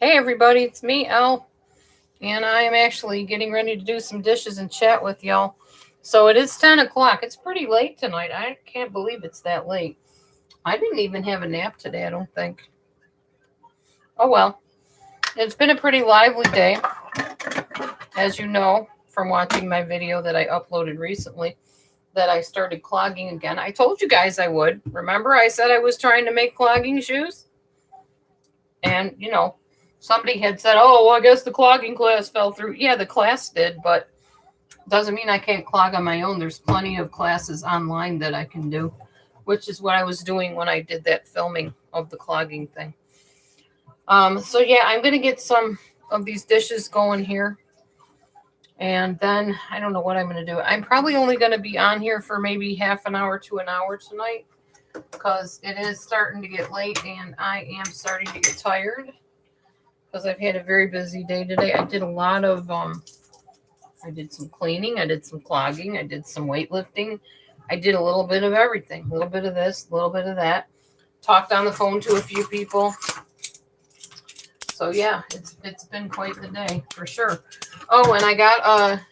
Hey everybody, it's me, Elle, and I am actually getting ready to do some dishes and chat with y'all. So it is 10 o'clock. It's pretty late tonight. I can't believe it's that late. I didn't even have a nap today, I don't think. Oh well. It's been a pretty lively day, as you know from watching my video that I uploaded recently, that I started clogging again. I told you guys I would. Remember I said I was trying to make clogging shoes? And, somebody had said, oh, well, I guess the clogging class fell through. Yeah, the class did, but doesn't mean I can't clog on my own. There's plenty of classes online that I can do, which is what I was doing when I did that filming of the clogging thing. So yeah, I'm going to get some of these dishes going here. And then I don't know what I'm going to do. I'm probably only going to be on here for maybe half an hour to an hour tonight, because it is starting to get late and I am starting to get tired because I've had a very busy day today. I did a lot of, I did some cleaning, I did some clogging, I did some weightlifting. I did a little bit of everything, a little bit of this, a little bit of that. Talked on the phone to a few people. So yeah, it's been quite the day for sure. Oh, and I got a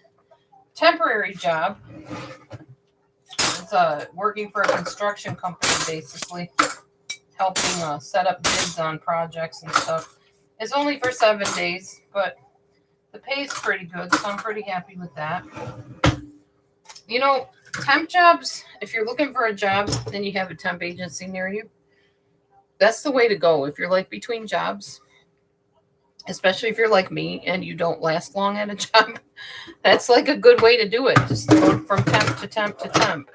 temporary job. It's working for a construction company, basically, helping set up bids on projects and stuff. It's only for 7 days, but the pay is pretty good, so I'm pretty happy with that. You know, temp jobs, if you're looking for a job, then you have a temp agency near you. That's the way to go if you're like between jobs, especially if you're like me and you don't last long at a job. That's like a good way to do it, just go from temp to temp to temp.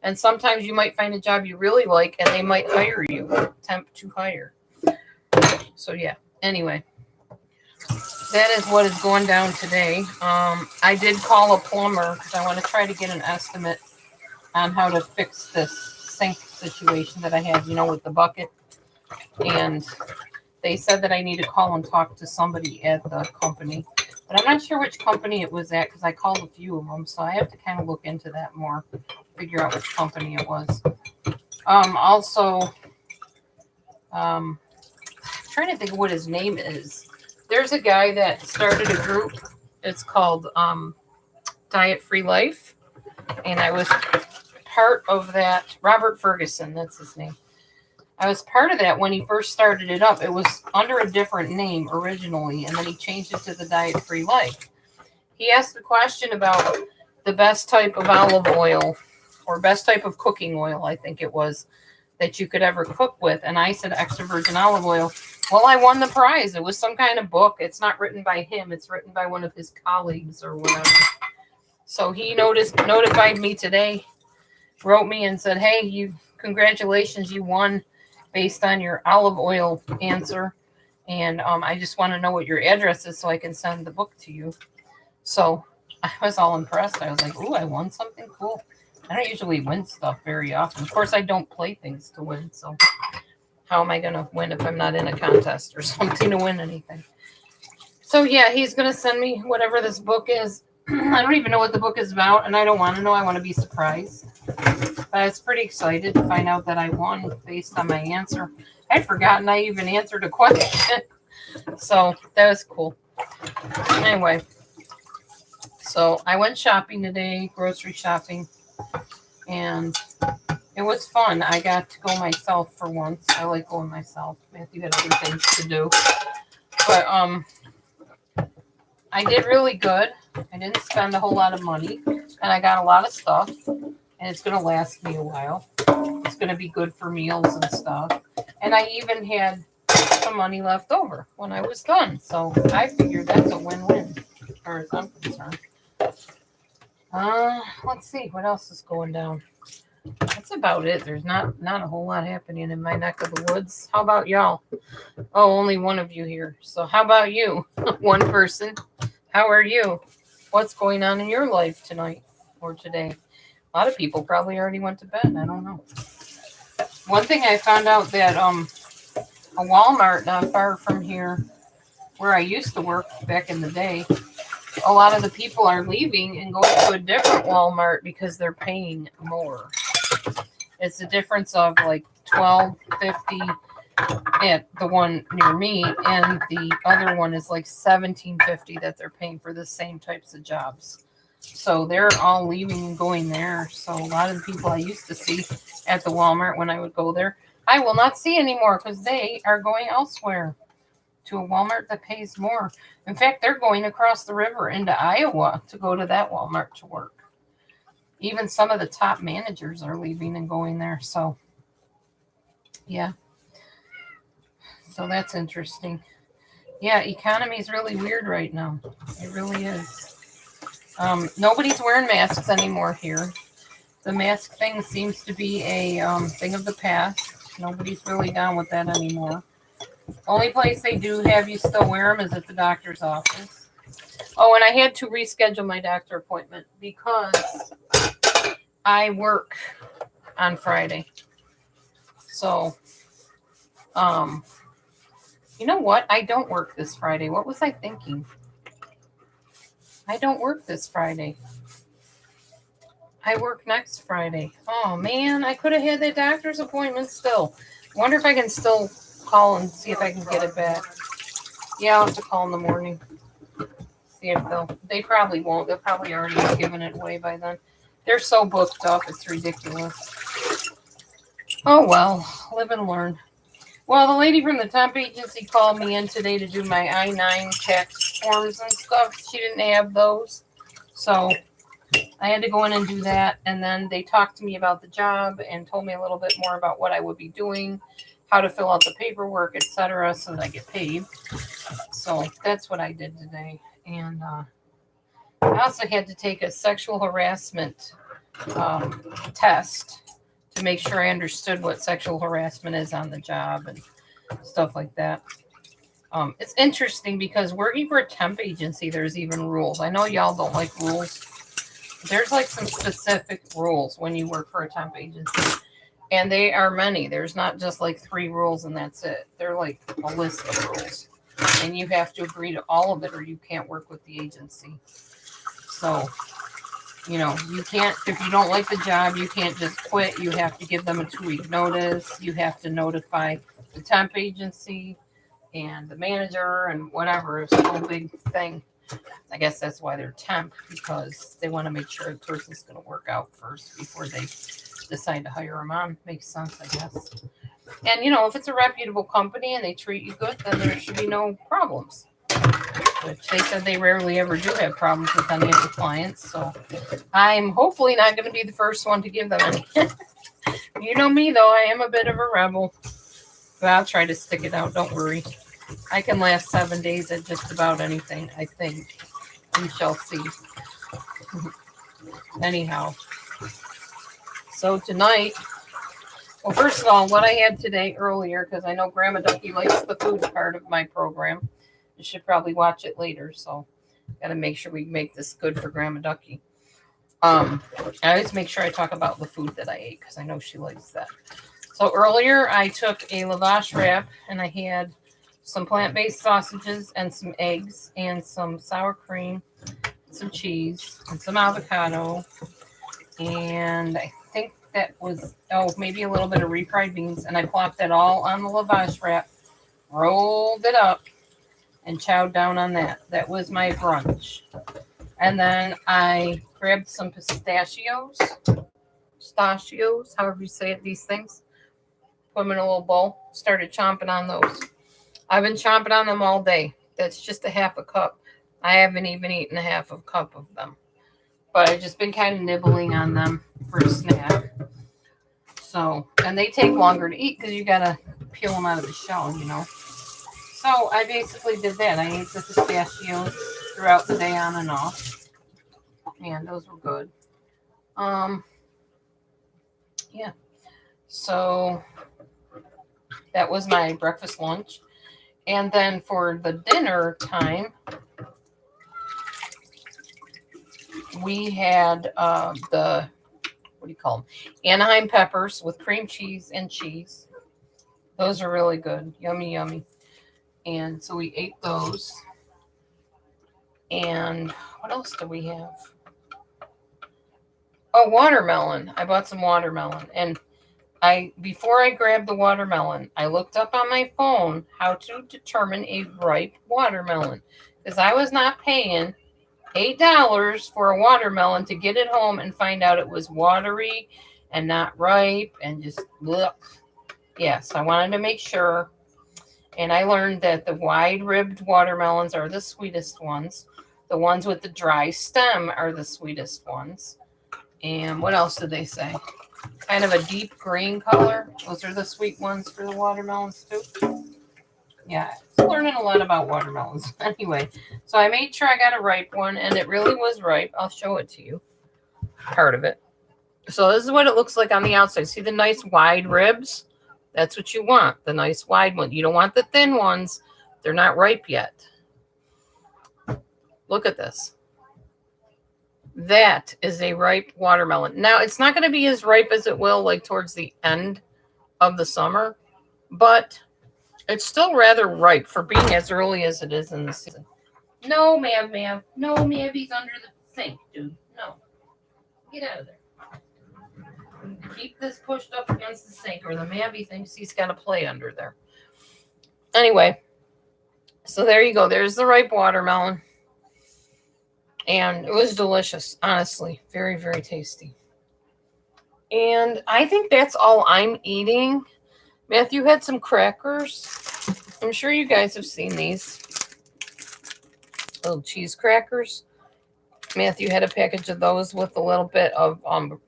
And sometimes you might find a job you really like and they might hire you, temp to hire. So yeah, anyway, that is what is going down today. I did call a plumber because I want to try to get an estimate on how to fix this sink situation that I had, with the bucket. And they said that I need to call and talk to somebody at the company. But I'm not sure which company it was at because I called a few of them. So I have to kind of look into that more, figure out which company it was. Also, I'm trying to think of what his name is. There's a guy that started a group. It's called Diet Free Life. And I was part of that. Robert Ferguson, that's his name. I was part of that when he first started it up. It was under a different name originally, and then he changed it to the Diet Free Life. He asked a question about the best type of olive oil, or best type of cooking oil, I think it was, that you could ever cook with. And I said extra virgin olive oil. Well, I won the prize. It was some kind of book. It's not written by him. It's written by one of his colleagues or whatever. So he notified me today, wrote me and said, hey, congratulations, you won based on your olive oil answer. And I just want to know what your address is so I can send the book to you. So I was all impressed. I was like, ooh, I won something cool. I don't usually win stuff very often. Of course, I don't play things to win. So how am I going to win if I'm not in a contest or something to win anything? So yeah, he's going to send me whatever this book is. I don't even know what the book is about, and I don't want to know. I want to be surprised. But I was pretty excited to find out that I won based on my answer. I'd forgotten I even answered a question. So that was cool. Anyway, so I went shopping today, grocery shopping, and it was fun. I got to go myself for once. I like going myself. Matthew had other things to do. But I did really good. I didn't spend a whole lot of money, and I got a lot of stuff, and it's going to last me a while. It's going to be good for meals and stuff. And I even had some money left over when I was done. So I figured that's a win-win as far as I'm concerned. Let's see what else is going down. That's about it. There's not a whole lot happening in my neck of the woods. How about y'all? Oh, only one of you here. So how about you? One person. How are you? What's going on in your life tonight or today? A lot of people probably already went to bed. I don't know. One thing I found out that a Walmart not far from here, where I used to work back in the day, a lot of the people are leaving and going to a different Walmart because they're paying more. It's a difference of like $12.50 at the one near me, and the other one is like $17.50 that they're paying for the same types of jobs. So they're all leaving and going there. So a lot of the people I used to see at the Walmart when I would go there, I will not see anymore because they are going elsewhere to a Walmart that pays more. In fact, they're going across the river into Iowa to go to that Walmart to work. Even some of the top managers are leaving and going there. So, yeah. So that's interesting. Yeah, economy is really weird right now. It really is. Nobody's wearing masks anymore here. The mask thing seems to be a thing of the past. Nobody's really down with that anymore. Only place they do have you still wear them is at the doctor's office. Oh, and I had to reschedule my doctor appointment because I work on Friday. So, you know what? I don't work this Friday. What was I thinking? I don't work this Friday. I work next Friday. Oh, man. I could have had that doctor's appointment still. Wonder if I can still call and see if I can get it back. Yeah, I'll have to call in the morning. See if they probably won't. They'll probably already have given it away by then. They're so booked up. It's ridiculous. Oh, well. Live and learn. Well, the lady from the temp agency called me in today to do my I-9 tax forms and stuff. She didn't have those. So I had to go in and do that. And then they talked to me about the job and told me a little bit more about what I would be doing, how to fill out the paperwork, etc., so that I get paid. So that's what I did today. And I also had to take a sexual harassment test to make sure I understood what sexual harassment is on the job and stuff like that. It's interesting because working for a temp agency, there's even rules. I know y'all don't like rules. There's like some specific rules when you work for a temp agency. And they are many. There's not just like 3 rules and that's it. They're like a list of rules. And you have to agree to all of it or you can't work with the agency. So, you can't, if you don't like the job, you can't just quit. You have to give them a 2-week notice. You have to notify the temp agency and the manager and whatever. It's a whole big thing. I guess that's why they're temp, because they want to make sure the person's going to work out first before they decide to hire them on. Makes sense, I guess. And, if it's a reputable company and they treat you good, then there should be no problems. Which they said they rarely ever do have problems with any of the clients. So I'm hopefully not going to be the first one to give them any. You know me, though. I am a bit of a rebel. But I'll try to stick it out. Don't worry. I can last 7 days at just about anything, I think. We shall see. Anyhow. So tonight, well, first of all, what I had today earlier, because I know Grandma Ducky likes the food part of my program. You should probably watch it later, so got to make sure we make this good for Grandma Ducky. I always make sure I talk about the food that I ate, because I know she likes that. So earlier, I took a lavash wrap, and I had some plant-based sausages and some eggs and some sour cream, some cheese, and some avocado. And I think that was, maybe a little bit of refried beans. And I plopped it all on the lavash wrap, rolled it up, and chowed down on that. That was my brunch. And then I grabbed some pistachios, however you say it, these things. Put them in a little bowl. Started chomping on those. I've been chomping on them all day. That's just a half a cup. I haven't even eaten a half a cup of them. But I've just been kind of nibbling on them for a snack. So, and they take longer to eat because you got to peel them out of the shell, So I basically did that. I ate the pistachios throughout the day on and off. And those were good. Yeah. So that was my breakfast lunch. And then for the dinner time, we had the, what do you call them? Anaheim peppers with cream cheese and cheese. Those are really good. Yummy, yummy. And so we ate those. And what else do we have? Oh, watermelon. I bought some watermelon. And before I grabbed the watermelon, I looked up on my phone how to determine a ripe watermelon, because I was not paying $8 for a watermelon to get it home and find out it was watery and not ripe and just look. Yes, I wanted to make sure. And I learned that the wide-ribbed watermelons are the sweetest ones. The ones with the dry stem are the sweetest ones. And what else did they say? Kind of a deep green color. Those are the sweet ones for the watermelons too. Yeah, learning a lot about watermelons. Anyway, so I made sure I got a ripe one, and it really was ripe. I'll show it to you. Part of it. So this is what it looks like on the outside. See the nice wide ribs? That's what you want, the nice wide one. You don't want the thin ones. They're not ripe yet. Look at this. That is a ripe watermelon. Now, it's not going to be as ripe as it will like towards the end of the summer, but it's still rather ripe for being as early as it is in the season. No, Mav. No, Mav, he's under the sink, dude. No. Get out of there. Keep this pushed up against the sink, or the Mavy thinks he's got to play under there. Anyway, so there you go. There's the ripe watermelon. And it was delicious, honestly. Very, very tasty. And I think that's all I'm eating. Matthew had some crackers. I'm sure you guys have seen these. Little cheese crackers. Matthew had a package of those with a little bit of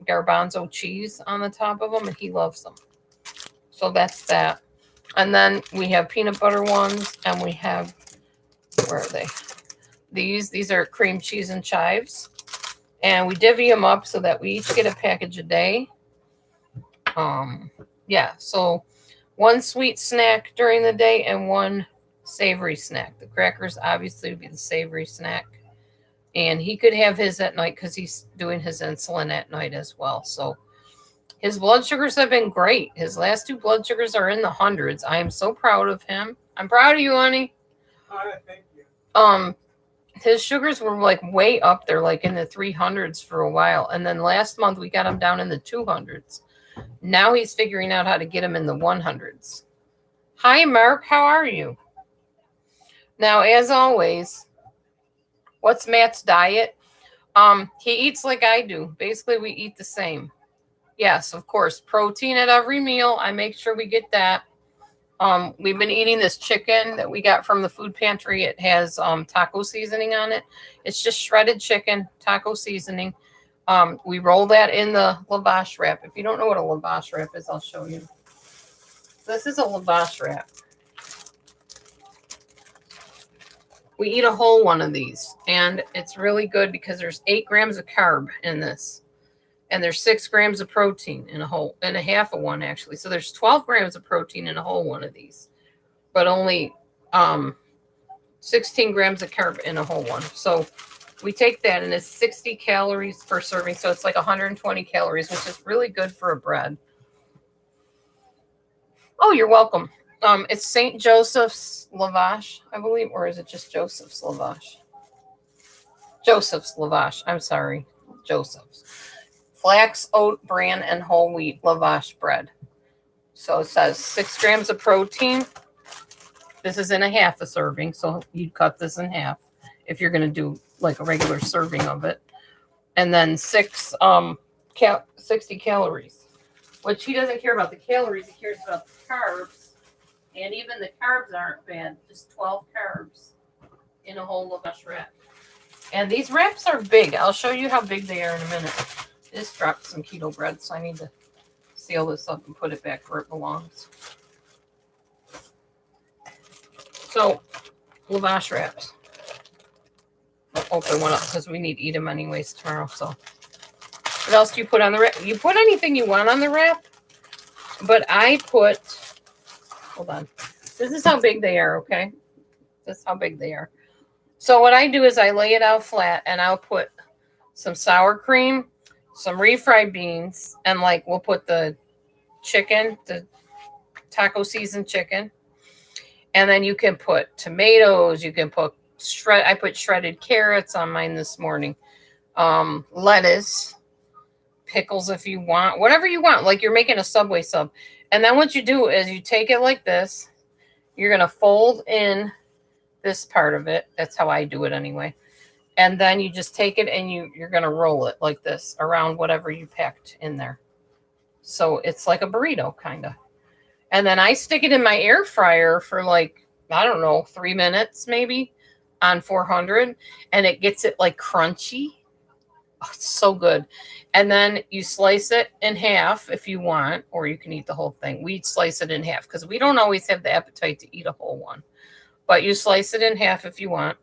garbanzo cheese on the top of them, and he loves them. So that's that. And then we have peanut butter ones, and we have, where are they? These are cream cheese and chives. And we divvy them up so that we each get a package a day. Yeah, so one sweet snack during the day and one savory snack. The crackers obviously would be the savory snack. And he could have his at night because he's doing his insulin at night as well. So his blood sugars have been great. His last 2 blood sugars are in the hundreds. I am so proud of him. I'm proud of you, honey. All right, thank you. His sugars were like way up there, like in the 300s for a while. And then last month we got him down in the 200s. Now he's figuring out how to get him in the 100s. Hi, Mark. How are you? Now, as always, what's Matt's diet? He eats like I do. Basically, we eat the same. Yes, of course, protein at every meal. I make sure we get that. We've been eating this chicken that we got from the food pantry. It has taco seasoning on it. It's just shredded chicken, taco seasoning. We roll that in the lavash wrap. If you don't know what a lavash wrap is, I'll show you. This is a lavash wrap. We eat a whole one of these, and it's really good because there's 8 grams of carb in this, and there's 6 grams of protein in a half of one, actually. So there's 12 grams of protein in a whole one of these, but only 16 grams of carb in a whole one. So we take that, and it's 60 calories per serving, so it's like 120 calories, which is really good for a bread. Oh, you're welcome. It's St. Joseph's Lavash, I believe, or is it just Joseph's Lavash? Joseph's Lavash. I'm sorry, Joseph's. Flax, oat, bran, and whole wheat lavash bread. So it says 6 grams of protein. This is in a half a serving, so you'd cut this in half if you're going to do like a regular serving of it. And then 60 calories, which he doesn't care about the calories. He cares about the carbs. And even the carbs aren't bad. Just 12 carbs in a whole lavash wrap. And these wraps are big. I'll show you how big they are in a minute. I just dropped some keto bread, so I need to seal this up and put it back where it belongs. So, lavash wraps. I'll open one up because we need to eat them anyways tomorrow. So, what else do you put on the wrap? You put anything you want on the wrap, but I put... Hold on. This is how big they are, okay? This is how big they are. So what I do is I lay it out flat, and I'll put some sour cream, some refried beans, and like we'll put the chicken, the taco seasoned chicken. And then you can put tomatoes, you can put I put shredded carrots on mine this morning. Lettuce, pickles if you want, whatever you want, like you're making a Subway sub. And then what you do is you take it like this. You're going to fold in this part of it. That's how I do it anyway. And then you just take it and you're going to roll it like this around whatever you packed in there. So it's like a burrito kind of. And then I stick it in my air fryer for like, I don't know, 3 minutes maybe on 400. And it gets it like crunchy. Oh, it's so good. And then you slice it in half if you want, or you can eat the whole thing. We slice it in half because we don't always have the appetite to eat a whole one. But you slice it in half if you want.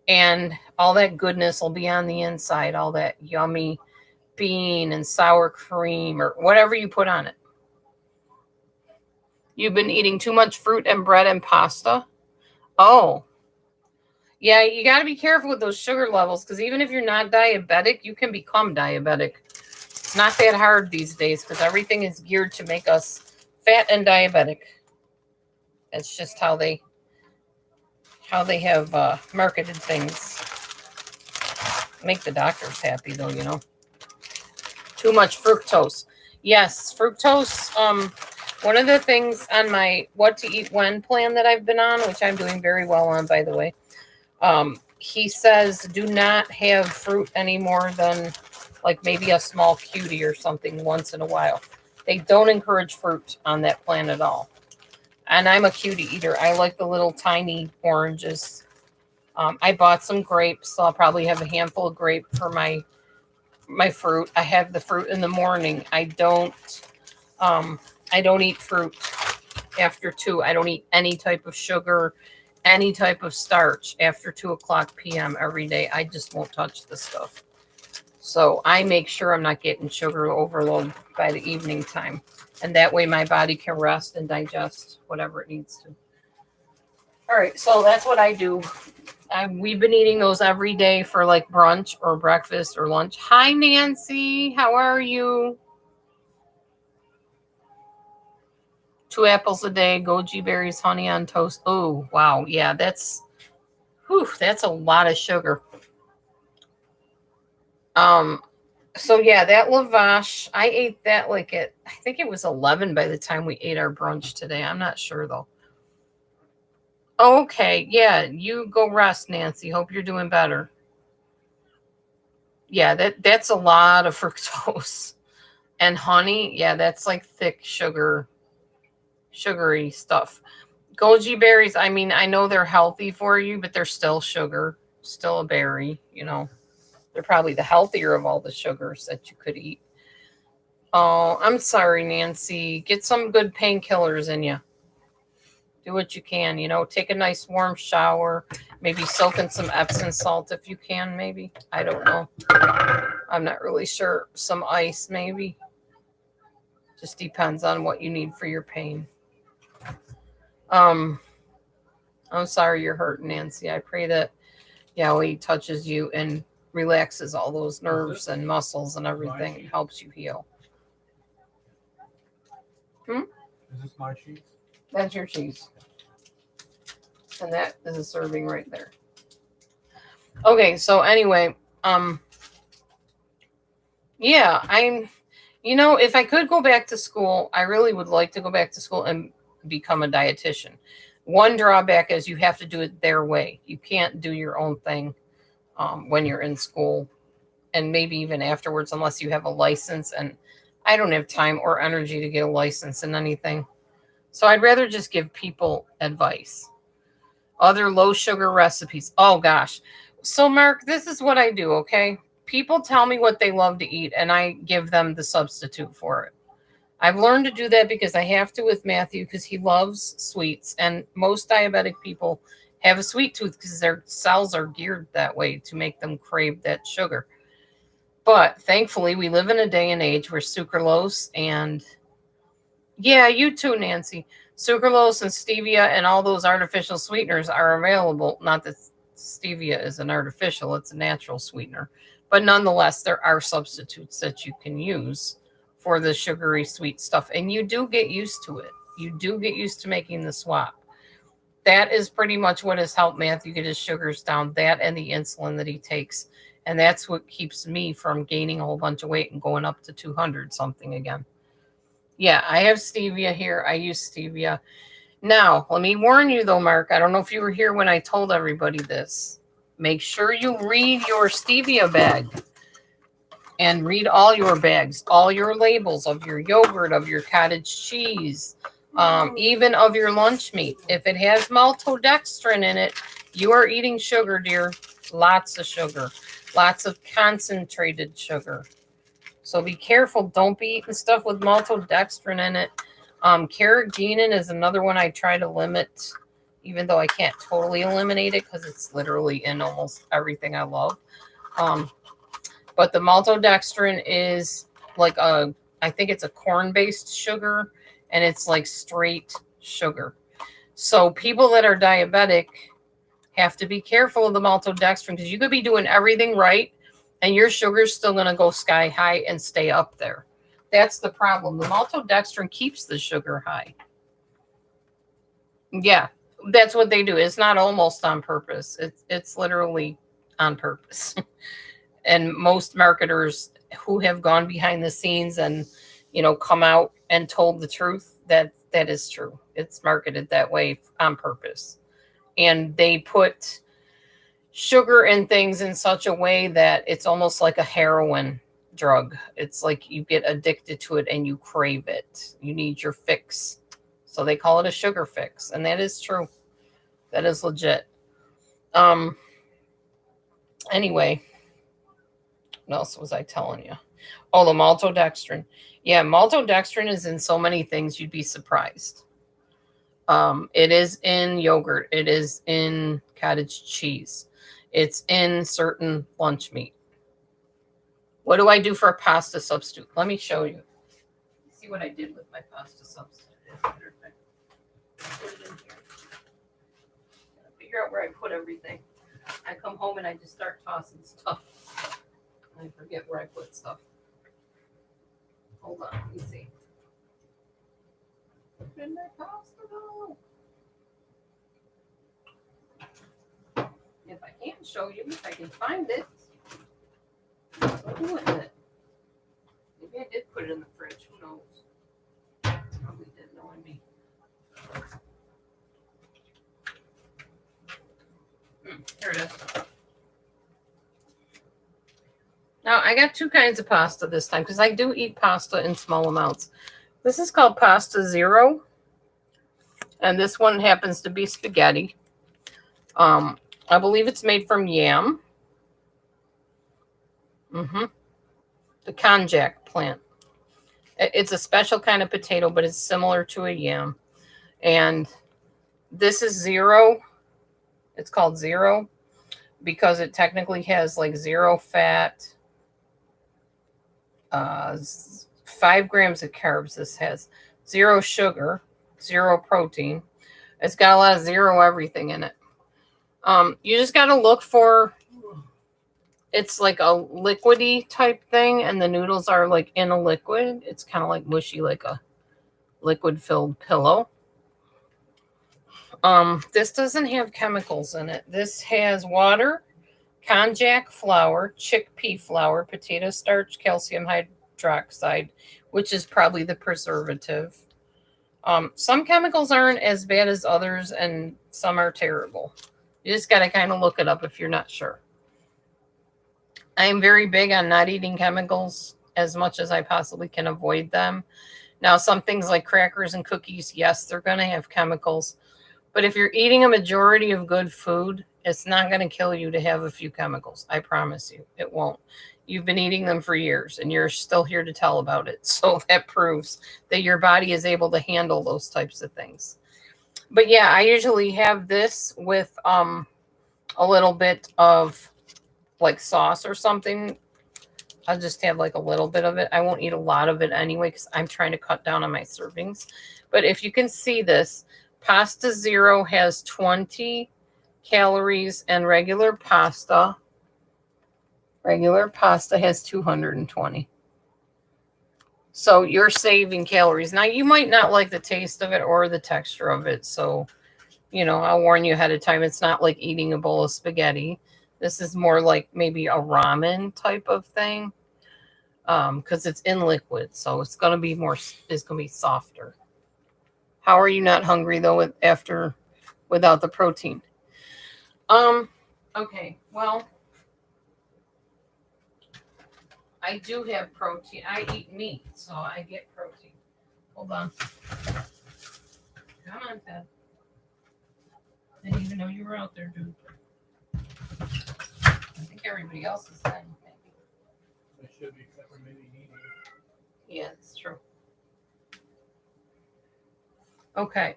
And all that goodness will be on the inside, all that yummy bean and sour cream or whatever you put on it. You've been eating too much fruit and bread and pasta? Oh, yeah, you got to be careful with those sugar levels because even if you're not diabetic, you can become diabetic. It's not that hard these days because everything is geared to make us fat and diabetic. It's just how they have marketed things. Make the doctors happy though, you know. Too much fructose. Yes, fructose. One of the things on my what to eat when plan that I've been on, which I'm doing very well on, by the way, he says do not have fruit any more than like maybe a small cutie or something once in a while. They don't encourage fruit on that plan at all. And I'm a cutie eater. I like the little tiny oranges. I bought some grapes, so I'll probably have a handful of grape for my fruit. I have the fruit in the morning. I don't eat fruit after 2. I don't eat any type of sugar, any type of starch after 2:00 p.m. every day. I just won't touch this stuff. So I make sure I'm not getting sugar overload by the evening time. And that way my body can rest and digest whatever it needs to. All right, so that's what I do. We've been eating those every day for like brunch or breakfast or lunch. Hi, Nancy. How are you? 2 apples a day, goji berries, honey on toast. Oh, wow. Yeah, that's a lot of sugar. So yeah, that lavash, I ate that like I think it was 11 by the time we ate our brunch today. I'm not sure though. Okay, yeah, you go rest, Nancy. Hope you're doing better. Yeah, that's a lot of fructose. And honey, yeah, that's like thick sugary stuff. Goji berries, I mean, I know they're healthy for you, but they're still sugar, still a berry, you know. They're probably the healthier of all the sugars that you could eat. Oh, I'm sorry, Nancy. Get some good painkillers in you. Do what you can, you know. Take a nice warm shower. Maybe soak in some Epsom salt if you can, maybe. I don't know. I'm not really sure. Some ice, maybe. Just depends on what you need for your pain. I'm sorry you're hurting, Nancy. I pray that YAHWEH touches you and relaxes all those nerves and muscles and everything and helps you heal. Is this my cheese? That's your cheese. And that is a serving right there. Okay, so anyway, yeah, if I could go back to school, I really would like to go back to school and become a dietitian. One drawback is you have to do it their way. You can't do your own thing when you're in school and maybe even afterwards, unless you have a license. And I don't have time or energy to get a license in anything. So I'd rather just give people advice. Other low sugar recipes. Oh, gosh. So, Mark, this is what I do, okay? People tell me what they love to eat, and I give them the substitute for it. I've learned to do that because I have to with Matthew because he loves sweets. And most diabetic people have a sweet tooth because their cells are geared that way to make them crave that sugar. But thankfully, we live in a day and age where sucralose and, yeah, you too, Nancy, sucralose and stevia and all those artificial sweeteners are available. Not that stevia is an artificial, it's a natural sweetener. But nonetheless, there are substitutes that you can use for the sugary sweet stuff. And you do get used to it. You do get used to making the swap. That is pretty much what has helped Matthew get his sugars down, that and the insulin that he takes. And that's what keeps me from gaining a whole bunch of weight and going up to 200 something again. Yeah, I have stevia here. I use stevia. Now, let me warn you though, Mark. I don't know if you were here when I told everybody this. Make sure you read your stevia bag and read all your bags, all your labels of your yogurt, of your cottage cheese, even of your lunch meat. If it has maltodextrin in it, you are eating sugar, dear. Lots of sugar. Lots of concentrated sugar. So be careful. Don't be eating stuff with maltodextrin in it. Carrageenan is another one I try to limit, even though I can't totally eliminate it because it's literally in almost everything I love. But the maltodextrin is like I think it's a corn-based sugar, and it's like straight sugar. So people that are diabetic have to be careful of the maltodextrin because you could be doing everything right and your sugar's still going to go sky high and stay up there. That's the problem. The maltodextrin keeps the sugar high. Yeah, that's what they do. It's not almost on purpose. It's literally on purpose. And most marketers who have gone behind the scenes and, come out and told the truth, that is true. It's marketed that way on purpose. And they put sugar in things in such a way that it's almost like a heroin drug. It's like you get addicted to it and you crave it. You need your fix. So they call it a sugar fix. And that is true. That is legit. Anyway, what else was I telling you? Oh, the maltodextrin. Yeah, maltodextrin is in so many things you'd be surprised. It is in yogurt. It is in cottage cheese. It's in certain lunch meat. What do I do for a pasta substitute? Let me show you. See what I did with my pasta substitute. Put it in here. Figure out where I put everything. I come home and I just start tossing stuff. I forget where I put stuff. Hold on, let me see. Where did my pasta go? If I can show you, if I can find it, what do I do with it? Maybe I did put it in the fridge. Who knows? Probably did, knowing me. Here it is. Now, I got two kinds of pasta this time because I do eat pasta in small amounts. This is called Pasta Zero. And this one happens to be spaghetti. I believe it's made from yam. The konjac plant. It's a special kind of potato, but it's similar to a yam. And this is zero. It's called zero because it technically has like zero fat, 5 grams of carbs. This has 0 sugar, 0 protein. It's got a lot of zero everything in it. You just got to look for, it's like a liquidy type thing, and the noodles are like in a liquid. It's kind of like mushy, like a liquid filled pillow. This doesn't have chemicals in it. This has water, konjac flour, chickpea flour, potato starch, calcium hydroxide, which is probably the preservative. Some chemicals aren't as bad as others, and some are terrible. You just got to kind of look it up if you're not sure. I am very big on not eating chemicals as much as I possibly can avoid them. Now, some things like crackers and cookies, yes, they're going to have chemicals. But if you're eating a majority of good food, it's not going to kill you to have a few chemicals. I promise you, it won't. You've been eating them for years, and you're still here to tell about it. So that proves that your body is able to handle those types of things. But yeah, I usually have this with a little bit of like sauce or something. I'll just have like a little bit of it. I won't eat a lot of it anyway because I'm trying to cut down on my servings. But if you can see this, Pasta Zero has 20 calories and regular pasta has 220. So you're saving calories. Now, you might not like the taste of it or the texture of it. So, I'll warn you ahead of time. It's not like eating a bowl of spaghetti. This is more like maybe a ramen type of thing. Because it's in liquid, so it's gonna be softer. How are you not hungry though without the protein? Okay, well, I do have protein. I eat meat, so I get protein. Hold on. Come on, Ted. I didn't even know you were out there, dude. I think everybody else is saying maybe. They should be, except for maybe eating. Yeah, it's true. Okay,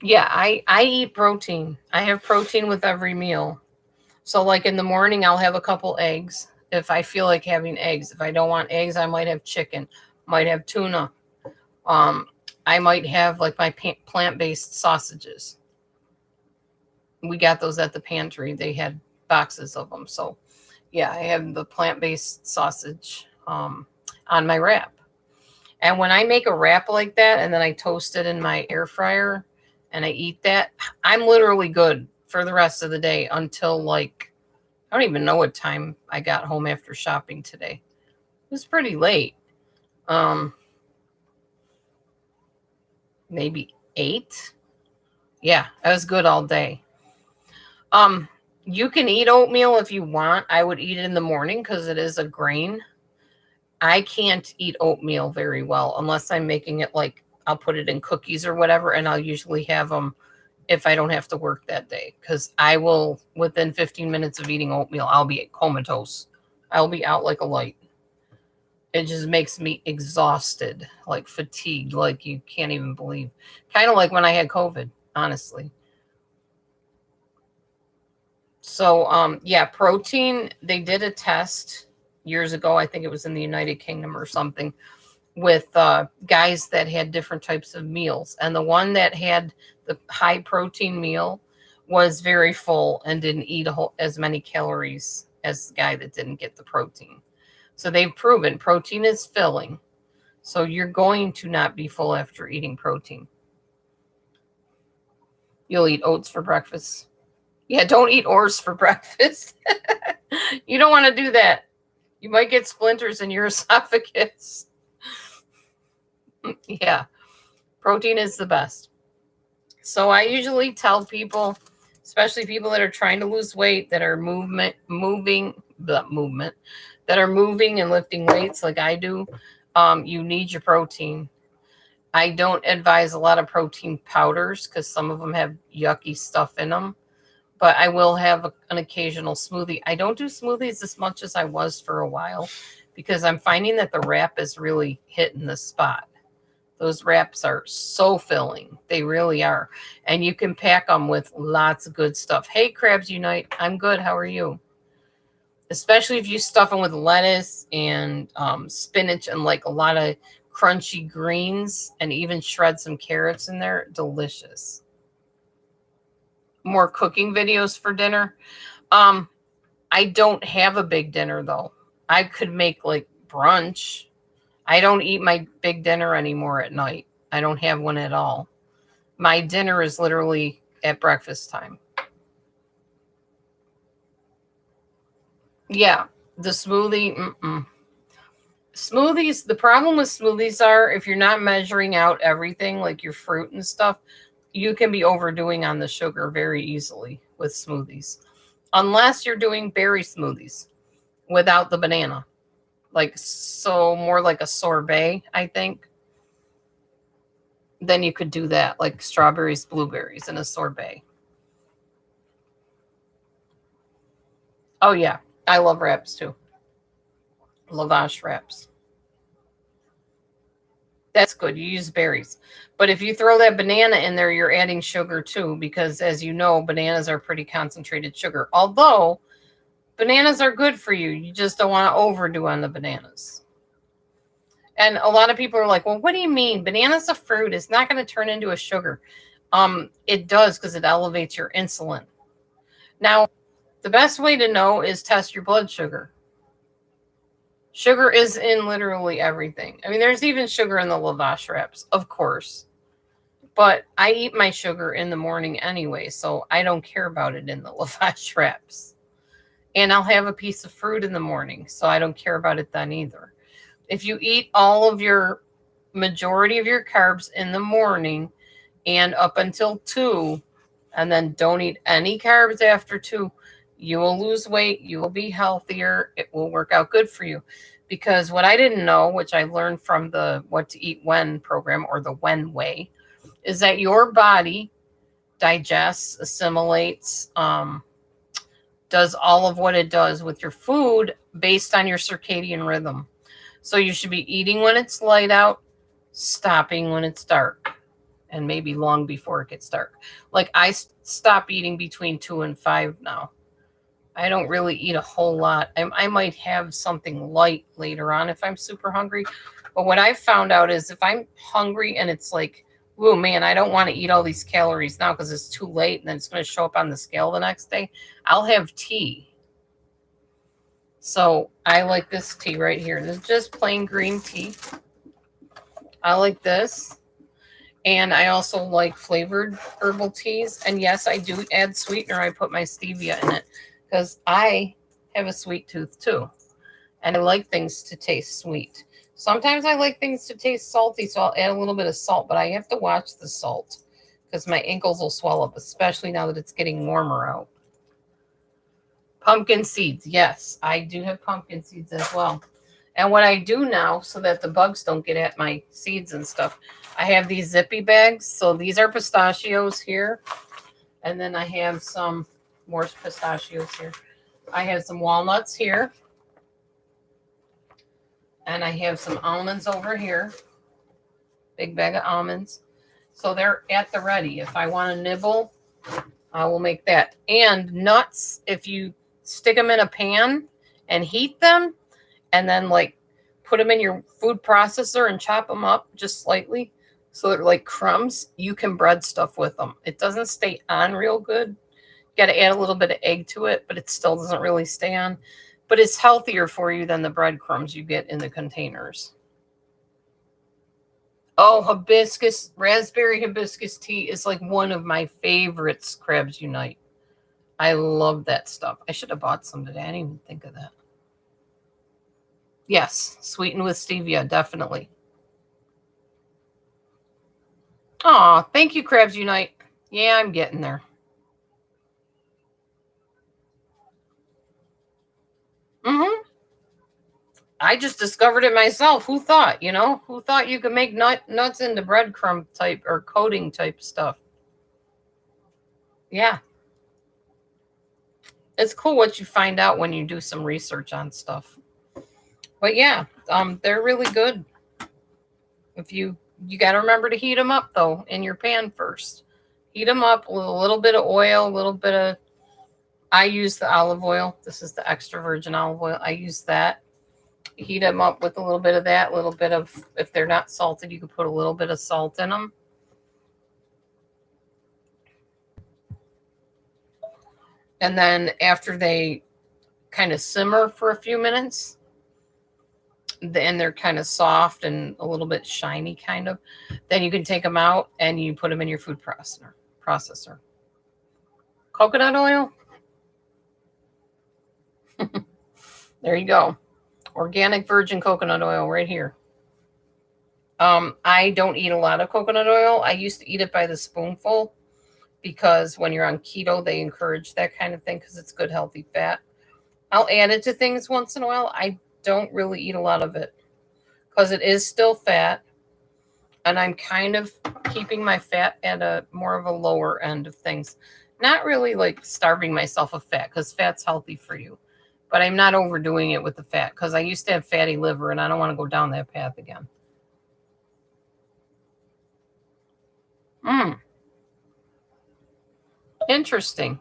yeah, I eat protein. I have protein with every meal. So like in the morning, I'll have a couple eggs if I feel like having eggs. If I don't want eggs, I might have chicken, might have tuna. I might have like my plant-based sausages. We got those at the pantry. They had boxes of them. So yeah, I have the plant-based sausage on my wrap. And when I make a wrap like that and then I toast it in my air fryer and I eat that, I'm literally good for the rest of the day until like, I don't even know what time I got home after shopping today. It was pretty late. Maybe 8. Yeah, I was good all day. You can eat oatmeal if you want. I would eat it in the morning because it is a grain. I can't eat oatmeal very well unless I'm making it like I'll put it in cookies or whatever, and I'll usually have them if I don't have to work that day, because I will, within 15 minutes of eating oatmeal, I'll be comatose. I'll be out like a light. It just makes me exhausted, like fatigued, like you can't even believe. Kind of like when I had COVID, honestly. So, yeah, protein, they did a test years ago. I think it was in the United Kingdom or something, with guys that had different types of meals. And the one that had the high protein meal was very full and didn't eat as many calories as the guy that didn't get the protein. So they've proven protein is filling. So you're going to not be full after eating protein. You'll eat oats for breakfast. Yeah, don't eat oars for breakfast. You don't want to do that. You might get splinters in your esophagus. Yeah, protein is the best. So I usually tell people, especially people that are trying to lose weight, that are moving and lifting weights like I do, you need your protein. I don't advise a lot of protein powders because some of them have yucky stuff in them. But I will have an occasional smoothie. I don't do smoothies as much as I was for a while because I'm finding that the wrap is really hitting the spot. Those wraps are so filling. They really are. And you can pack them with lots of good stuff. Hey, Crabs Unite. I'm good. How are you? Especially if you stuff them with lettuce and spinach and like a lot of crunchy greens and even shred some carrots in there. Delicious. More cooking videos for dinner. I don't have a big dinner though. I could make like brunch. I don't eat my big dinner anymore at night. I don't have one at all. My dinner is literally at breakfast time. Yeah, the smoothie. Smoothies, the problem with smoothies are if you're not measuring out everything, like your fruit and stuff, you can be overdoing on the sugar very easily with smoothies. Unless you're doing berry smoothies without the banana. More like a sorbet, I think. Then you could do that, like strawberries, blueberries in a sorbet. Oh, yeah. I love wraps, too. Lavash wraps. That's good. You use berries. But if you throw that banana in there, you're adding sugar, too, because, as you know, bananas are pretty concentrated sugar. Although, bananas are good for you. You just don't want to overdo on the bananas. And a lot of people are like, well, what do you mean? Banana's a fruit. It's not going to turn into a sugar. It does because it elevates your insulin. Now, the best way to know is test your blood sugar. Sugar is in literally everything. I mean, there's even sugar in the lavash wraps, of course. But I eat my sugar in the morning anyway, so I don't care about it in the lavash wraps. And I'll have a piece of fruit in the morning, so I don't care about it then either. If you eat all of your majority of your carbs in the morning and up until 2, and then don't eat any carbs after 2, you will lose weight, you will be healthier, it will work out good for you. Because what I didn't know, which I learned from the What to Eat When program, or the When way, is that your body digests, assimilates, does all of what it does with your food based on your circadian rhythm. So you should be eating when it's light out, stopping when it's dark, and maybe long before it gets dark. Like I stop eating between 2 and 5 now. I don't really eat a whole lot. I might have something light later on if I'm super hungry. But what I found out is if I'm hungry and it's like, oh man, I don't want to eat all these calories now because it's too late and then it's going to show up on the scale the next day, I'll have tea. So I like this tea right here. This is just plain green tea. I like this. And I also like flavored herbal teas. And yes, I do add sweetener. I put my stevia in it because I have a sweet tooth too. And I like things to taste sweet. Sometimes I like things to taste salty, so I'll add a little bit of salt, but I have to watch the salt because my ankles will swell up, especially now that it's getting warmer out. Pumpkin seeds. Yes, I do have pumpkin seeds as well. And what I do now, so that the bugs don't get at my seeds and stuff, I have these zippy bags. So these are pistachios here. And then I have some more pistachios here. I have some walnuts here. And I have some almonds over here. Big bag of almonds. So they're at the ready. If I want to nibble, I will make that. And nuts, if you stick them in a pan and heat them, and then like put them in your food processor and chop them up just slightly so they're like crumbs, you can bread stuff with them. It doesn't stay on real good. You got to add a little bit of egg to it, but it still doesn't really stay on. But it's healthier for you than the breadcrumbs you get in the containers. Oh, hibiscus, raspberry hibiscus tea is like one of my favorites, Crabs Unite. I love that stuff. I should have bought some today. I didn't even think of that. Yes, sweetened with stevia, definitely. Oh, thank you, Crabs Unite. Yeah, I'm getting there. Mm-hmm. I just discovered it myself. Who thought, Who thought you could make nuts into breadcrumb type or coating type stuff? Yeah. It's cool what you find out when you do some research on stuff. But yeah, they're really good. If you got to remember to heat them up, though, in your pan first. Heat them up with a little bit of oil, a little bit of... I use the olive oil. This is the extra virgin olive oil. I use that. Heat them up with a little bit of that, a little bit of... If they're not salted, you can put a little bit of salt in them. And then after they kind of simmer for a few minutes, then they're kind of soft and a little bit shiny kind of, then you can take them out and you put them in your food processor. Coconut oil. There you go. Organic virgin coconut oil right here. I don't eat a lot of coconut oil. I used to eat it by the spoonful because when you're on keto, they encourage that kind of thing because it's good, healthy fat. I'll add it to things once in a while. I don't really eat a lot of it because it is still fat. And I'm kind of keeping my fat at a more of a lower end of things. Not really like starving myself of fat because fat's healthy for you. But I'm not overdoing it with the fat because I used to have fatty liver and I don't want to go down that path again. Interesting.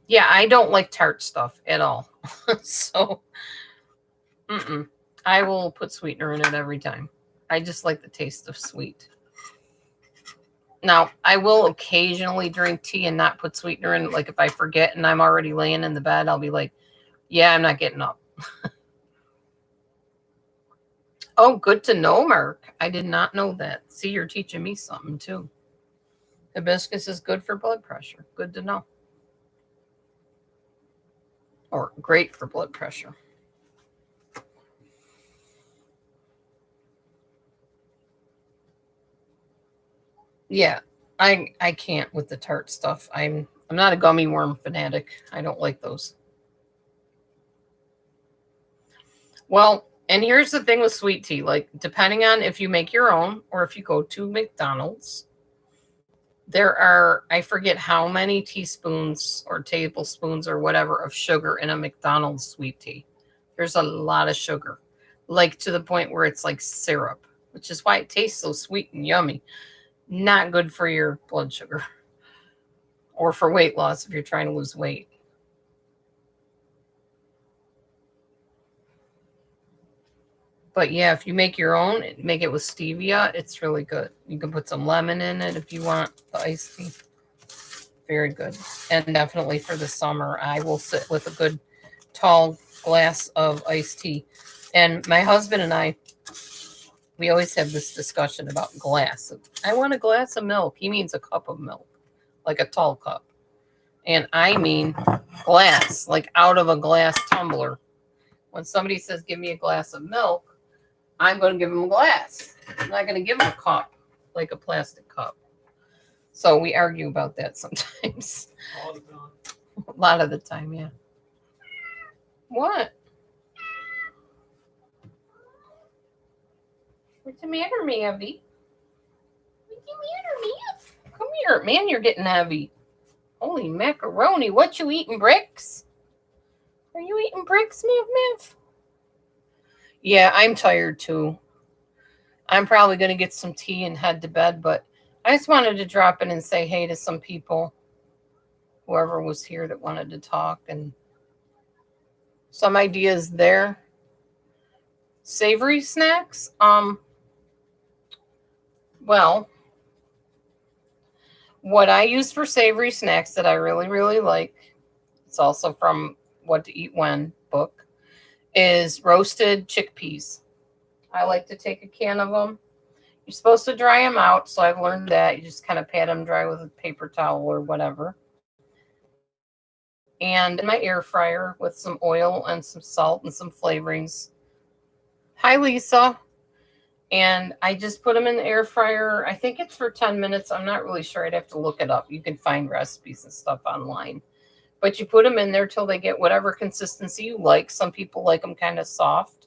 Yeah, I don't like tart stuff at all. So, I will put sweetener in it every time. I just like the taste of sweet. Now, I will occasionally drink tea and not put sweetener in. Like if I forget and I'm already laying in the bed, I'll be like, yeah, I'm not getting up. Oh, good to know, Mark. I did not know that. See, you're teaching me something too. Hibiscus is good for blood pressure. Good to know. Or great for blood pressure. Yeah, I can't with the tart stuff. I'm not a gummy worm fanatic. I don't like those. Well, and here's the thing with sweet tea. Like, depending on if you make your own or if you go to McDonald's, there are, I forget how many teaspoons or tablespoons or whatever of sugar in a McDonald's sweet tea. There's a lot of sugar, like to the point where it's like syrup, which is why it tastes so sweet and yummy. Not good for your blood sugar or for weight loss if you're trying to lose weight. But yeah, if you make your own, make it with stevia, it's really good. You can put some lemon in it if you want the iced tea. Very good. And definitely for the summer, I will sit with a good tall glass of iced tea. And my husband and I, we always have this discussion about glass. I want a glass of milk. He means a cup of milk, like a tall cup. And I mean glass, like out of a glass tumbler. When somebody says, give me a glass of milk, I'm going to give them a glass. I'm not going to give them a cup, like a plastic cup. So we argue about that sometimes. All the time. A lot of the time, yeah. What? What's the matter, Mavi? What's the matter, Mav? Come here. Man, you're getting heavy. Holy macaroni. What you eating, bricks? Are you eating bricks, Mav? Yeah, I'm tired too. I'm probably going to get some tea and head to bed, but I just wanted to drop in and say hey to some people, whoever was here that wanted to talk, and some ideas there. Savory Snacks. Well, what I use for savory snacks that I really, really like, it's also from What to Eat When book, is roasted chickpeas. I like to take a can of them. You're supposed to dry them out, so I've learned that. You just kind of pat them dry with a paper towel or whatever. And in my air fryer with some oil and some salt and some flavorings. Hi, Lisa. And I just put them in the air fryer. I think it's for 10 minutes. I'm not really sure. I'd have to look it up. You can find recipes and stuff online. But you put them in there till they get whatever consistency you like. Some people like them kind of soft,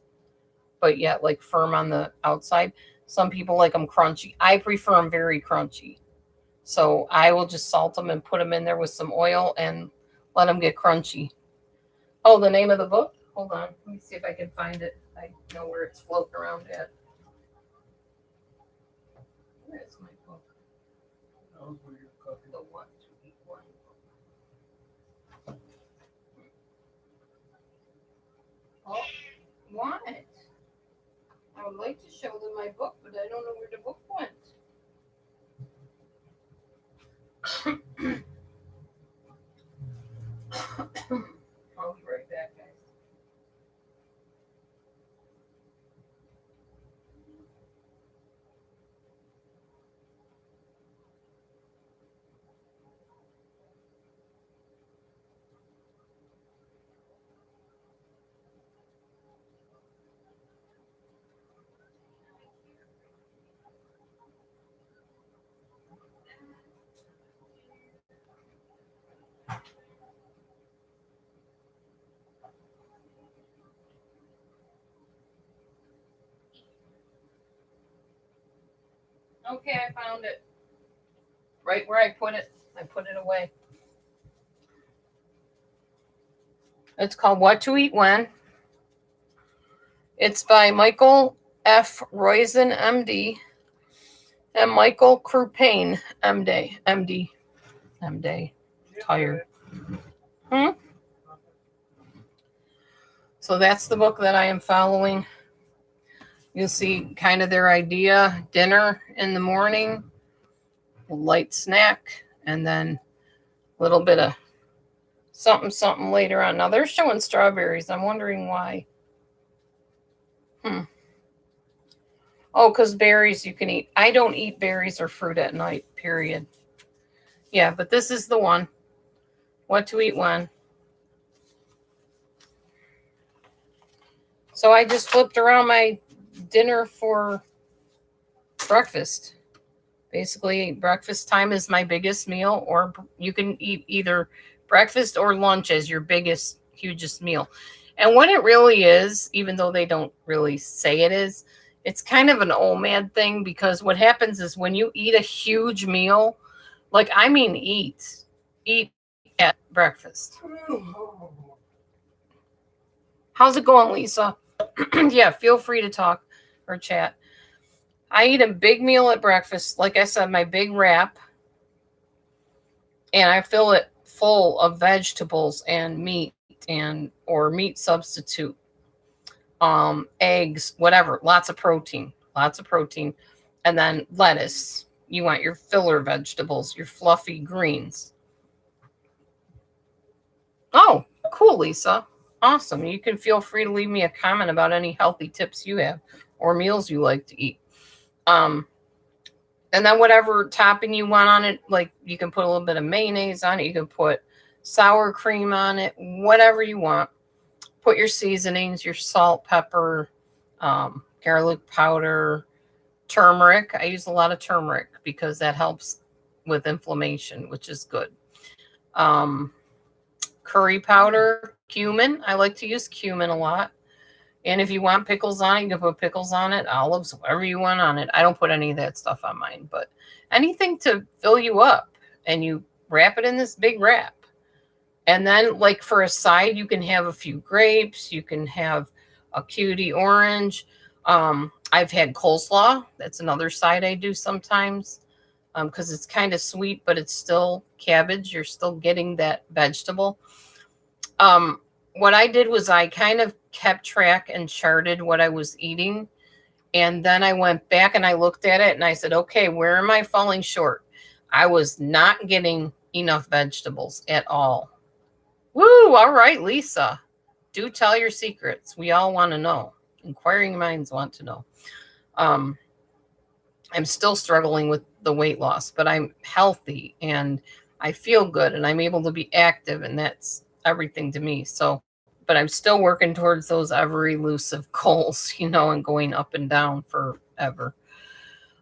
but yet like firm on the outside. Some people like them crunchy. I prefer them very crunchy. So I will just salt them and put them in there with some oil and let them get crunchy. Oh, the name of the book? Hold on. Let me see if I can find it. I know where it's floating around at. Where is my book? Those were your cookies. The What to Eat One. Oh, what? I would like to show them my book, but I don't know where the book went. I'll be right back, guys. Okay, I found it. Right where I put it. I put it away. It's called What to Eat When. It's by Michael F. Roizen, MD, and Michael Krupane, MD. Tired. So that's the book that I am following. You'll see kind of their idea. Dinner in the morning, a light snack, and then a little bit of something later on. Now they're showing strawberries. I'm wondering why. Oh, because berries you can eat. I don't eat berries or fruit at night, period. Yeah, but this is the one. What to eat when. So I just flipped around my dinner for breakfast. Basically, breakfast time is my biggest meal, or you can eat either breakfast or lunch as your biggest, hugest meal. And what it really is, even though they don't really say it is, it's kind of an old man thing, because what happens is when you eat a huge meal, like, I mean, eat at breakfast. How's it going, Lisa? Yeah, feel free to talk or chat. I eat a big meal at breakfast. Like I said, my big wrap. And I fill it full of vegetables and meat or meat substitute. Eggs, whatever. Lots of protein. And then lettuce. You want your filler vegetables, your fluffy greens. Oh, cool, Lisa. Awesome. You can feel free to leave me a comment about any healthy tips you have or meals you like to eat. And then whatever topping you want on it, like you can put a little bit of mayonnaise on it. You can put sour cream on it, whatever you want. Put your seasonings, your salt, pepper, garlic powder, turmeric. I use a lot of turmeric because that helps with inflammation, which is good. Curry powder, cumin. I like to use cumin a lot. And if you want pickles on it, you can put pickles on it, olives, whatever you want on it. I don't put any of that stuff on mine, but anything to fill you up. And you wrap it in this big wrap. And then, like, for a side, you can have a few grapes. You can have a cutie orange. I've had coleslaw. That's another side I do sometimes because it's kind of sweet, but it's still cabbage. You're still getting that vegetable. What I did was I kind of kept track and charted what I was eating. And then I went back and I looked at it and I said, okay, where am I falling short? I was not getting enough vegetables at all. Woo! All right, Lisa. Do tell your secrets. We all want to know. Inquiring minds want to know. I'm still struggling with the weight loss, but I'm healthy and I feel good and I'm able to be active, and that's everything to me. So, but I'm still working towards those ever elusive goals, and going up and down forever.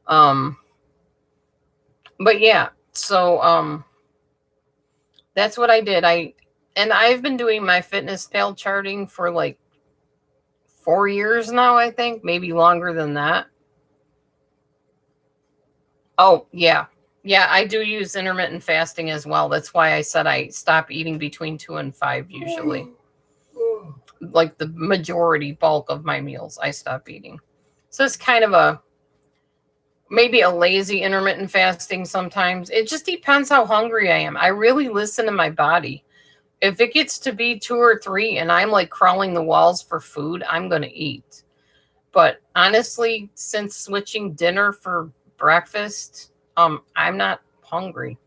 But yeah, so that's what I did. I've been doing my FitnessPal charting for like 4 years now, I think, maybe longer than that. Oh, yeah. Yeah, I do use intermittent fasting as well. That's why I said I stop eating between 2 and 5 usually. Like the majority bulk of my meals, I stop eating. So it's kind of maybe a lazy intermittent fasting sometimes. It just depends how hungry I am. I really listen to my body. If it gets to be 2 or 3 and I'm like crawling the walls for food, I'm going to eat. But honestly, since switching dinner for breakfast, I'm not hungry.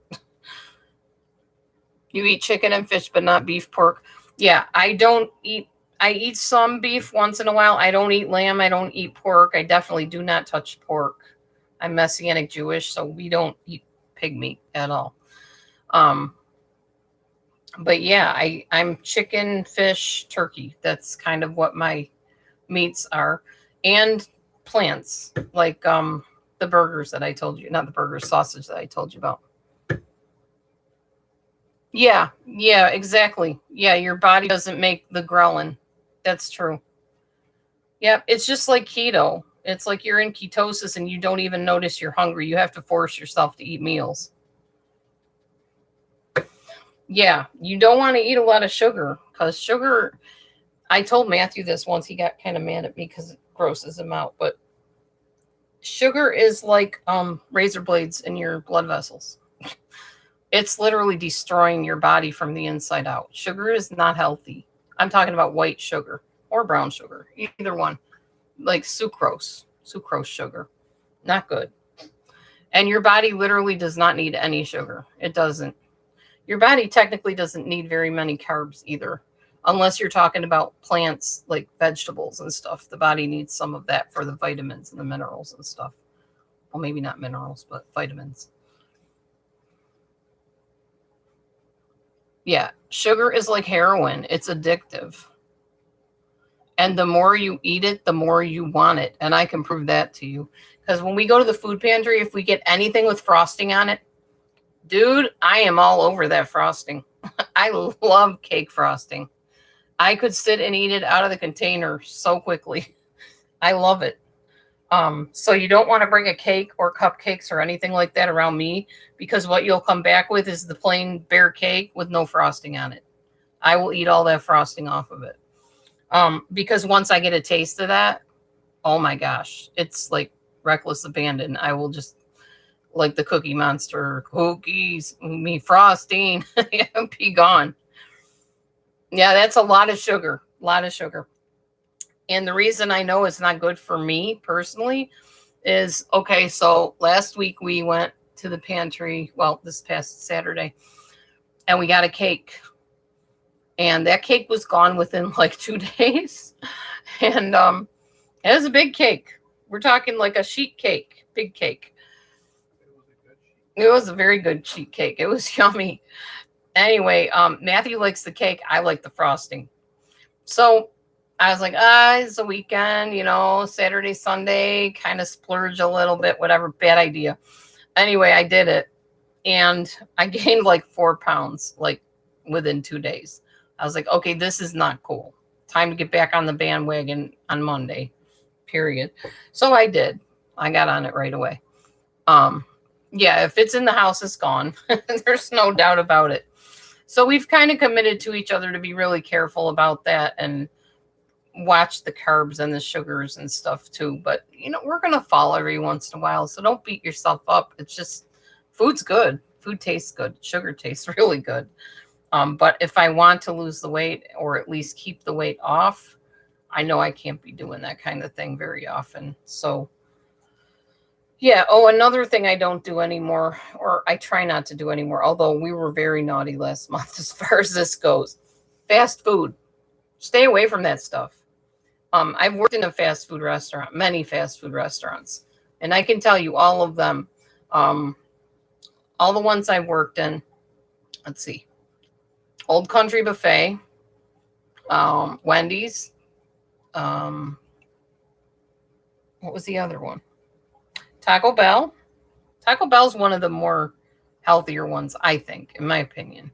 You eat chicken and fish, but not beef, pork. Yeah, I eat some beef once in a while. I don't eat lamb. I don't eat pork. I definitely do not touch pork. I'm Messianic Jewish, so we don't eat pig meat at all. But yeah, I'm chicken, fish, turkey. That's kind of what my meats are. And plants, like the burgers that I told you, not the burgers, sausage that I told you about. Yeah, exactly. Yeah, your body doesn't make the ghrelin. That's true. Yeah, it's just like keto. It's like you're in ketosis and you don't even notice you're hungry. You have to force yourself to eat meals. Yeah, you don't want to eat a lot of sugar because sugar, I told Matthew this once. He got kind of mad at me because it grosses him out. But sugar is like razor blades in your blood vessels. It's literally destroying your body from the inside out. Sugar is not healthy. I'm talking about white sugar or brown sugar, either one. Like sucrose sugar. Not good. And your body literally does not need any sugar. It doesn't. Your body technically doesn't need very many carbs either, unless you're talking about plants like vegetables and stuff. The body needs some of that for the vitamins and the minerals and stuff. Well, maybe not minerals, but vitamins. Yeah, sugar is like heroin. It's addictive. And the more you eat it, the more you want it. And I can prove that to you. Because when we go to the food pantry, if we get anything with frosting on it, dude, I am all over that frosting. I love cake frosting. I could sit and eat it out of the container so quickly. I love it. So you don't want to bring a cake or cupcakes or anything like that around me, because what you'll come back with is the plain bare cake with no frosting on it. I will eat all that frosting off of it. Because once I get a taste of that, oh my gosh, it's like reckless abandon. I will just, like the Cookie Monster, cookies, me frosting, be gone. Yeah, that's a lot of sugar, And the reason I know it's not good for me personally is, okay, so last week we went to the pantry, well, this past Saturday, and we got a cake. And that cake was gone within like 2 days. And it was a big cake. We're talking like a sheet cake, big cake. It was a very good sheet cake. It was yummy. Anyway, Matthew likes the cake. I like the frosting. So I was like, it's a weekend, Saturday, Sunday, kind of splurge a little bit, whatever. Bad idea. Anyway, I did it. And I gained like 4 pounds, like within 2 days. I was like, okay, this is not cool. Time to get back on the bandwagon on Monday, period. So I did. I got on it right away. Yeah, if it's in the house, it's gone. There's no doubt about it. So we've kind of committed to each other to be really careful about that and watch the carbs and the sugars and stuff too. But, we're going to fall every once in a while. So don't beat yourself up. It's just, food's good. Food tastes good. Sugar tastes really good. But if I want to lose the weight or at least keep the weight off, I know I can't be doing that kind of thing very often. So, yeah. Oh, another thing I don't do anymore, or I try not to do anymore, although we were very naughty last month as far as this goes. Fast food. Stay away from that stuff. I've worked in a fast food restaurant, many fast food restaurants, and I can tell you all of them. All the ones I worked in, let's see. Old Country Buffet, Wendy's. What was the other one? Taco Bell. Taco Bell's one of the more healthier ones, I think, in my opinion.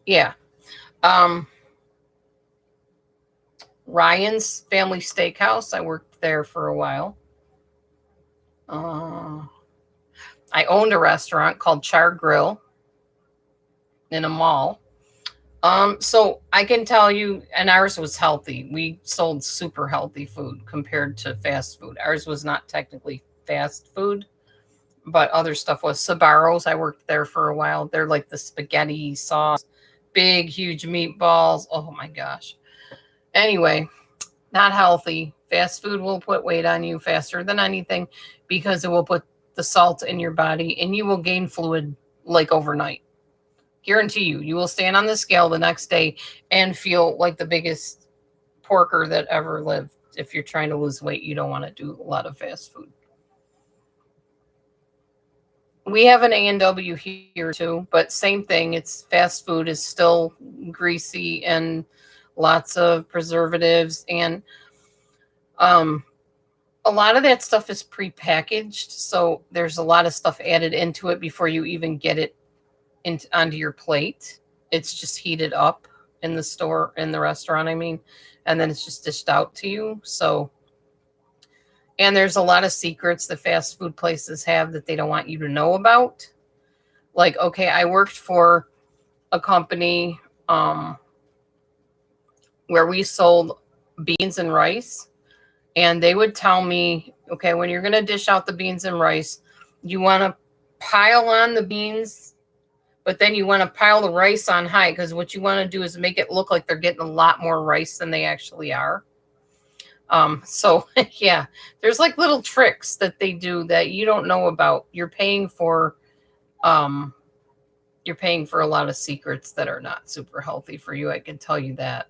Yeah. Ryan's Family Steakhouse. I worked there for a while. I owned a restaurant called Char Grill in a mall. So I can tell you, and ours was healthy. We sold super healthy food compared to fast food. Ours was not technically fast food, but other stuff was. Sabaros, I worked there for a while. They're like the spaghetti sauce, big, huge meatballs. Oh my gosh. Anyway, not healthy. Fast food will put weight on you faster than anything because it will put the salt in your body and you will gain fluid like overnight. Guarantee you, you will stand on the scale the next day and feel like the biggest porker that ever lived. If you're trying to lose weight, you don't want to do a lot of fast food. We have an A&W here too, but same thing. It's fast food is still greasy and lots of preservatives, and a lot of that stuff is prepackaged. So there's a lot of stuff added into it before you even get it onto your plate. It's just heated up in the store, in the restaurant, I mean, and then it's just dished out to you. So, and there's a lot of secrets that fast food places have that they don't want you to know about. Like, okay, I worked for a company where we sold beans and rice, and they would tell me, okay, when you're going to dish out the beans and rice, you want to pile on the beans, but then you want to pile the rice on high, because what you want to do is make it look like they're getting a lot more rice than they actually are. So yeah, there's like little tricks that they do that you don't know about. You're paying for a lot of secrets that are not super healthy for you. I can tell you that.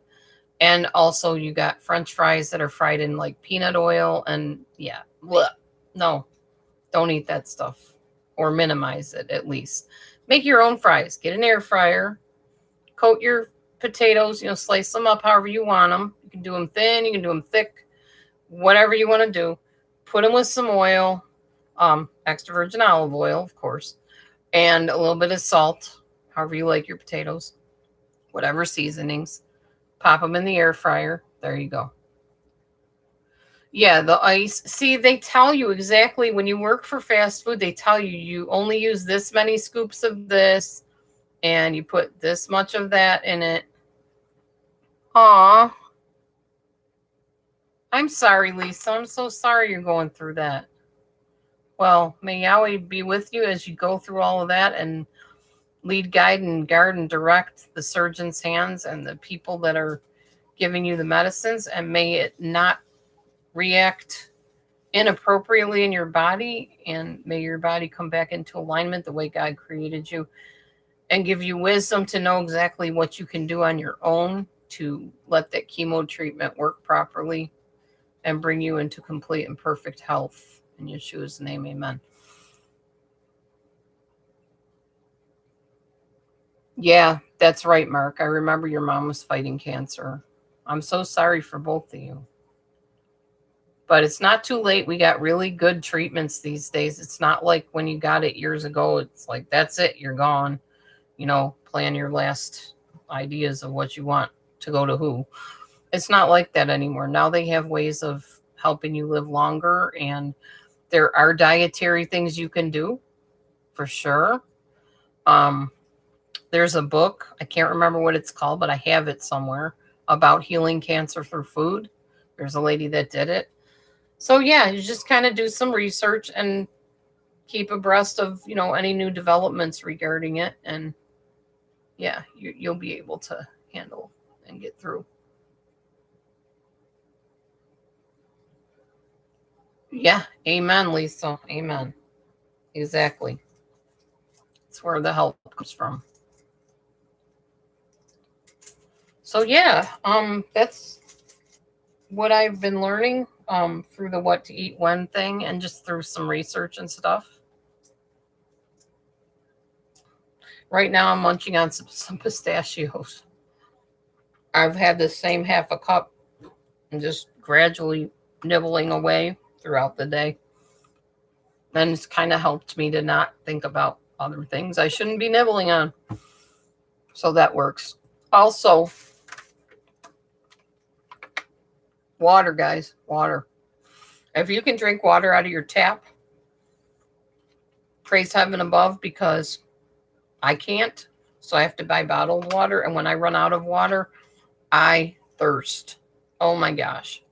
And also you got French fries that are fried in like peanut oil, and yeah, bleh, no, Don't eat that stuff, or minimize it at least. Make your own fries. Get an air fryer. Coat your potatoes, slice them up however you want them. You can do them thin, you can do them thick, whatever you want to do. Put them with some oil, extra virgin olive oil, of course, and a little bit of salt, however you like your potatoes, whatever seasonings. Pop them in the air fryer. There you go. Yeah, the ice. See, they tell you exactly when you work for fast food, they tell you you only use this many scoops of this and you put this much of that in it. Aw. I'm sorry, Lisa. I'm so sorry you're going through that. Well, may Yahweh be with you as you go through all of that and lead, guide, and guard and direct the surgeon's hands and the people that are giving you the medicines, and may it not react inappropriately in your body, and may your body come back into alignment the way God created you, and give you wisdom to know exactly what you can do on your own to let that chemo treatment work properly and bring you into complete and perfect health. In Yeshua's name, amen. Yeah, that's right, Mark. I remember your mom was fighting cancer. I'm so sorry for both of you. But it's not too late. We got really good treatments these days. It's not like when you got it years ago. It's like, that's it. You're gone. Plan your last ideas of what you want to go to who. It's not like that anymore. Now they have ways of helping you live longer, and there are dietary things you can do for sure. There's a book, I can't remember what it's called, but I have it somewhere, about healing cancer through food. There's a lady that did it. So yeah, you just kind of do some research and keep abreast of, any new developments regarding it. And yeah, you'll be able to handle and get through. Yeah. Amen, Lisa. Amen. Exactly. It's where the help comes from. So yeah, that's what I've been learning through the what to eat when thing, and just through some research and stuff. Right now I'm munching on some pistachios. I've had the same half a cup and just gradually nibbling away throughout the day. And it's kind of helped me to not think about other things I shouldn't be nibbling on. So that works. Also, water, guys, water. If you can drink water out of your tap, praise heaven above, because I can't. So I have to buy bottled water. And when I run out of water, I thirst. Oh my gosh.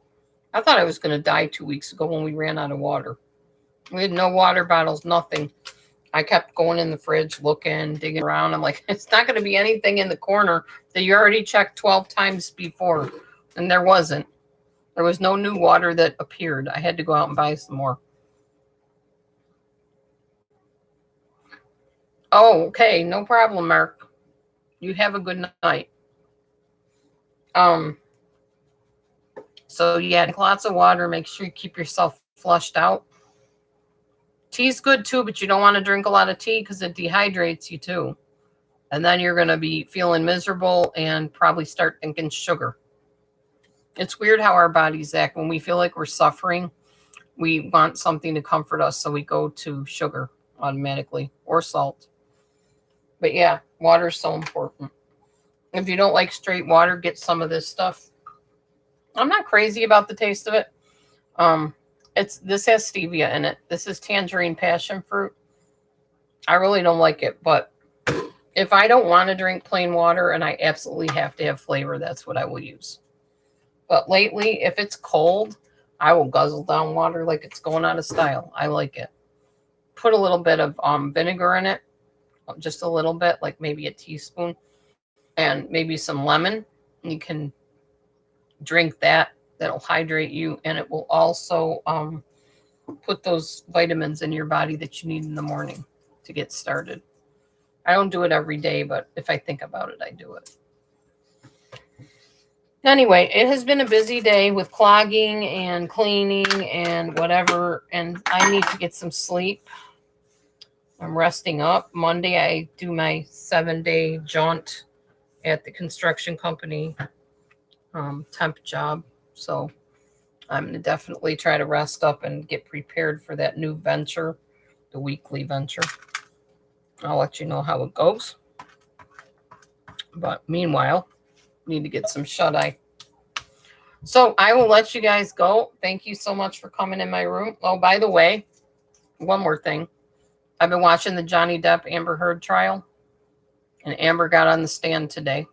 I thought I was going to die 2 weeks ago when we ran out of water. We had no water bottles, nothing. I kept going in the fridge, looking, digging around. I'm like, it's not going to be anything in the corner that you already checked 12 times before. And there wasn't. There was no new water that appeared. I had to go out and buy some more. Oh, okay. No problem, Mark. You have a good night. So yeah, drink lots of water. Make sure you keep yourself flushed out. Tea's good too, but you don't want to drink a lot of tea because it dehydrates you too. And then you're going to be feeling miserable and probably start thinking sugar. It's weird how our bodies act. When we feel like we're suffering, we want something to comfort us, so we go to sugar automatically, or salt. But yeah, water is so important. If you don't like straight water, get some of this stuff. I'm not crazy about the taste of it. This has stevia in it. This is tangerine passion fruit. I really don't like it, but if I don't want to drink plain water and I absolutely have to have flavor, that's what I will use. But lately, if it's cold, I will guzzle down water like it's going out of style. I like it. Put a little bit of vinegar in it, just a little bit, like maybe a teaspoon, and maybe some lemon. You can drink that. That'll hydrate you, and it will also put those vitamins in your body that you need in the morning to get started. I don't do it every day, but if I think about it, I do it. Anyway, it has been a busy day with clogging and cleaning and whatever, and I need to get some sleep. I'm resting up. Monday, I do my 7-day jaunt at the construction company temp job. So I'm going to definitely try to rest up and get prepared for that new venture, the weekly venture. I'll let you know how it goes. But meanwhile, need to get some shut-eye. So I will let you guys go. Thank you so much for coming in my room. Oh, by the way, one more thing. I've been watching the Johnny Depp Amber Heard trial, and Amber got on the stand today.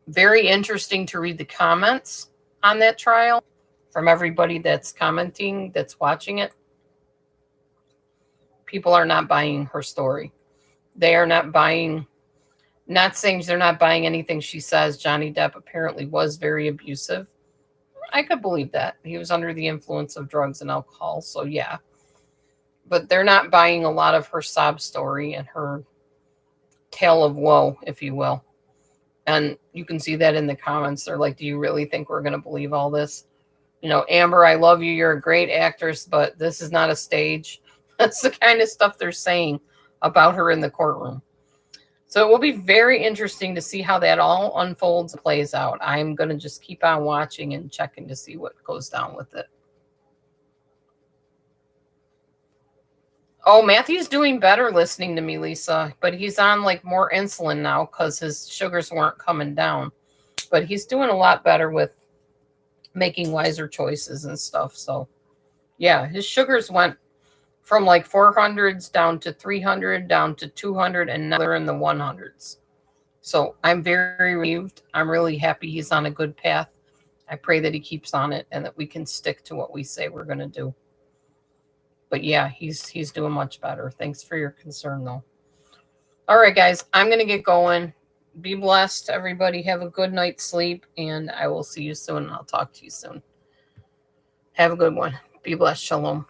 Very interesting to read the comments on that trial from everybody that's commenting, that's watching it. People are not buying her story. They are not buying, not saying they're not buying anything she says. Johnny Depp apparently was very abusive. I could believe that. He was under the influence of drugs and alcohol, so yeah. But they're not buying a lot of her sob story and her tale of woe, if you will. And you can see that in the comments. They're like, do you really think we're going to believe all this? You know, Amber, I love you. You're a great actress, but this is not a stage. That's the kind of stuff they're saying about her in the courtroom. So it will be very interesting to see how that all unfolds and plays out. I'm going to just keep on watching and checking to see what goes down with it. Oh, Matthew's doing better listening to me, Lisa, but he's on like more insulin now because his sugars weren't coming down. But he's doing a lot better with making wiser choices and stuff. So yeah, his sugars went from like 400s down to 300, down to 200, and now they're in the 100s. So I'm very relieved. I'm really happy he's on a good path. I pray that he keeps on it and that we can stick to what we say we're going to do. But yeah, he's doing much better. Thanks for your concern, though. All right, guys, I'm going to get going. Be blessed, everybody. Have a good night's sleep, and I will see you soon. I'll talk to you soon. Have a good one. Be blessed. Shalom.